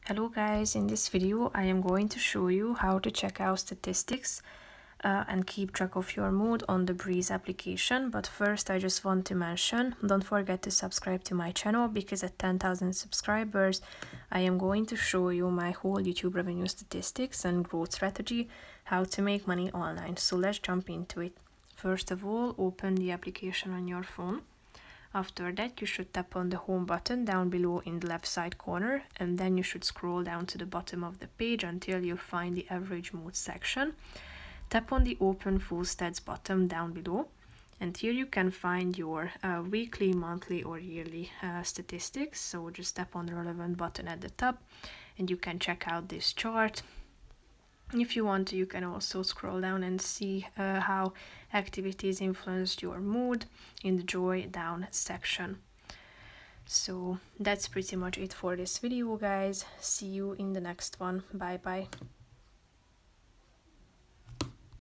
Hello guys, in this video I am going to show you how to check out statistics and keep track of your mood on the Breeze application. But first I just want to mention, don't forget to subscribe to my channel, because at 10,000 subscribers I am going to show you my whole YouTube revenue statistics and growth strategy, how to make money online. So let's jump into it. First of all, open the application on your phone. After that, you should tap on the home button down below in the left side corner, and then you should scroll down to the bottom of the page until you find the average mood section. Tap on the open full stats button down below, and here you can find your weekly, monthly or yearly statistics. So just tap on the relevant button at the top and you can check out this chart. If you want to, you can also scroll down and see how activities influenced your mood in the joy down section. So that's pretty much it for this video, guys. See you in the next one. Bye bye.